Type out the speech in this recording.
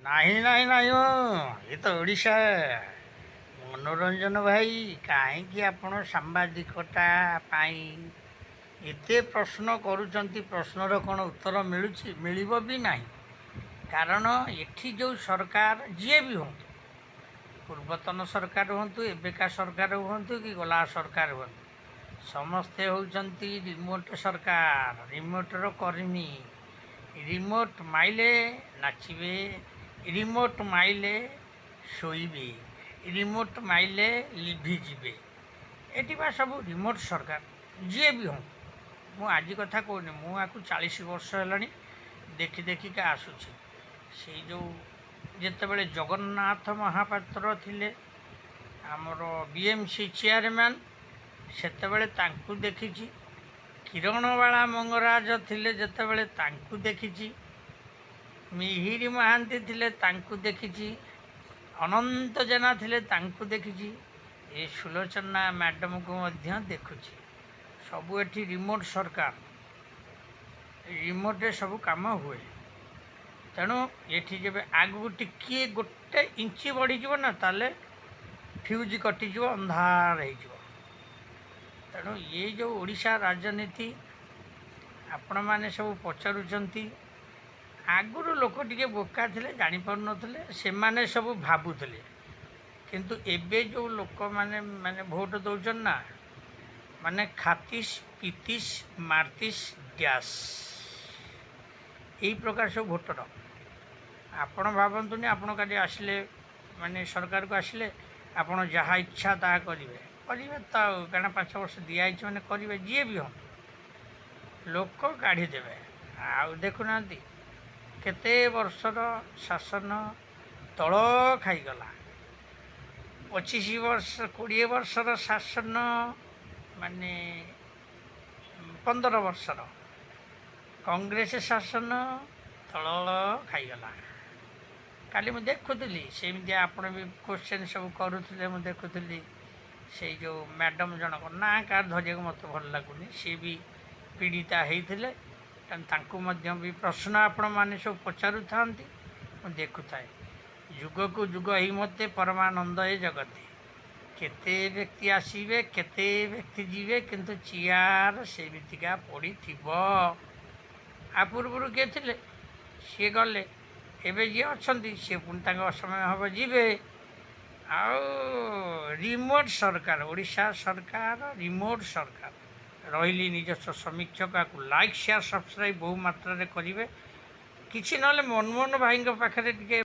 ନାହିଁ ନାହିଁ ନାହିଁ ଏ ତ ଓଡ଼ିଶା। ମନୋରଞ୍ଜନ ଭାଇ, କାହିଁକି ଆପଣ ସାମ୍ବାଦିକତା ପାଇଁ ଏତେ ପ୍ରଶ୍ନ କରୁଛନ୍ତି? ପ୍ରଶ୍ନର କ'ଣ ଉତ୍ତର ମିଳୁଛି? ମିଳିବ ବି ନାହିଁ। କାରଣ ଏଠି ଯେଉଁ ସରକାର ଯିଏ ବି ହୁଅନ୍ତୁ, ପୂର୍ବତନ ସରକାର ହୁଅନ୍ତୁ, ଏବେକା ସରକାର ହୁଅନ୍ତୁ କି ଗଲା ସରକାର ହୁଅନ୍ତୁ, ସମସ୍ତେ ହେଉଛନ୍ତି ରିମୋଟ୍ ସରକାର, ରିମୋଟ୍ର କର୍ମୀ। ରିମୋଟ୍ ମାଇଲେ ନାଚିବେ, ରିମୋଟ୍ ମାଇଲେ ଶୋଇବେ, ରିମୋଟ୍ ମାଇଲେ ଲିଭିଯିବେ। ଏଠି ବା ସବୁ ରିମୋଟ୍ ସରକାର, ଯିଏ ବି ହୁଅନ୍ତୁ। ମୁଁ ଆଜି କଥା କହୁନି, ମୁଁ ଆକୁ 40 ବର୍ଷ ହେଲାଣି ଦେଖି ଦେଖିକା ଆସୁଛି। ସେଇ ଯେଉଁ ଯେତେବେଳେ ଜଗନ୍ନାଥ ମହାପାତ୍ର ଥିଲେ ଆମର BMC ଚେୟାରମ୍ୟାନ୍, ସେତେବେଳେ ତାଙ୍କୁ ଦେଖିଛି। କିରଣବାଳା ମଙ୍ଗରାଜ ଥିଲେ ଯେତେବେଳେ ତାଙ୍କୁ ଦେଖିଛି। ମିହିରି ମହାନ୍ତି ଥିଲେ ତାଙ୍କୁ ଦେଖିଛି। ଅନନ୍ତ ଜେନା ଥିଲେ ତାଙ୍କୁ ଦେଖିଛି। ଏ ସୁଲୋଚନା ମ୍ୟାଡ଼ାମକୁ ମଧ୍ୟ ଦେଖୁଛି। ସବୁ ଏଠି ରିମୋଟ୍ ସରକାର, ରିମୋଟ୍ରେ ସବୁ କାମ ହୁଏ। ତେଣୁ ଏଠି ଯେବେ ଆଗକୁ ଟିକିଏ ଗୋଟେ ଇଞ୍ଚି ବଢ଼ିଯିବ ନା, ତାହେଲେ ଫ୍ୟୁଜ୍ କଟିଯିବ, ଅନ୍ଧାର ହେଇଯିବ। ତେଣୁ ଏ ଯେଉଁ ଓଡ଼ିଶା ରାଜନୀତି ଆପଣମାନେ ସବୁ ପଚାରୁଛନ୍ତି, ଆଗରୁ ଲୋକ ଟିକେ ବୋକା ଥିଲେ, ଜାଣିପାରୁନଥିଲେ, ସେମାନେ ସବୁ ଭାବୁଥିଲେ। କିନ୍ତୁ ଏବେ ଯେଉଁ ଲୋକମାନେ ଭୋଟ୍ ଦେଉଛନ୍ତି ନା, ମାନେ ଖାତିସ୍ ପିତିସ୍ ମାର୍ତିସ୍ ଡ୍ୟାସ୍, ଏଇ ପ୍ରକାର ସବୁ ଭୋଟର। ଆପଣ ଭାବନ୍ତୁନି ଆପଣ କାଲି ଆସିଲେ ସରକାରକୁ ଆସିଲେ ଆପଣ ଯାହା ଇଚ୍ଛା ତାହା କରିବେ ତ ଆଉ, କାରଣ 5 ବର୍ଷ ଦିଆହେଇଛି ମାନେ କରିବେ, ଯିଏ ବି ହୁଅନ୍ତୁ। ଲୋକ କାଢ଼ିଦେବେ। ଆଉ ଦେଖୁନାହାନ୍ତି କେତେ ବର୍ଷର ଶାସନ ତଳ ଖାଇଗଲା। 25 ବର୍ଷ 20 ବର୍ଷର ଶାସନ, 15 ବର୍ଷର କଂଗ୍ରେସ ଶାସନ ତଳ ଖାଇଗଲା। କାଲି ମୁଁ ଦେଖୁଥିଲି, ସେମିତି ଆପଣ ବି କ୍ୱେଶ୍ଚନ୍ ସବୁ କରୁଥିଲେ, ମୁଁ ଦେଖୁଥିଲି। ସେଇ ଯେଉଁ ମ୍ୟାଡ଼ାମ୍ ଜଣକ, ନା କାହାର ଧରିବାକୁ ମୋତେ ଭଲ ଲାଗୁନି, ସିଏ ବି ପୀଡ଼ିତା ହେଇଥିଲେ। ତେଣୁ ତାଙ୍କୁ ମଧ୍ୟ ବି ପ୍ରଶ୍ନ ଆପଣମାନେ ସବୁ ପଚାରୁଥାନ୍ତି, ମୁଁ ଦେଖୁଥାଏ। ଯୁଗକୁ ଯୁଗ ହେଇ ମୋତେ ପରମାନନ୍ଦ ଏ ଜଗତେ। କେତେ ବ୍ୟକ୍ତି ଆସିବେ, କେତେ ବ୍ୟକ୍ତି ଯିବେ, କିନ୍ତୁ ଚିଆର ସେମିତିକା ପଡ଼ିଥିବ। ଆ ପୂର୍ବରୁ କିଏ ଥିଲେ, ସିଏ ଗଲେ। ଏବେ ଯିଏ ଅଛନ୍ତି ସିଏ ପୁଣି ତାଙ୍କ ଅସମୟ ହେବ ଯିବେ। ଆଉ ରିମୋଟ୍ ସରକାର, ଓଡ଼ିଶା ସରକାର ରିମୋଟ୍ ସରକାର। ରହିଲି ନିଜସ୍ୱ ସମୀକ୍ଷକ, ଆକୁ ଲାଇକ୍ ସେୟାର ସବସ୍କ୍ରାଇବ୍ ବହୁ ମାତ୍ରାରେ କରିବେ। କିଛି ନହେଲେ ମନମୋହନ ଭାଇଙ୍କ ପାଖରେ ଟିକେ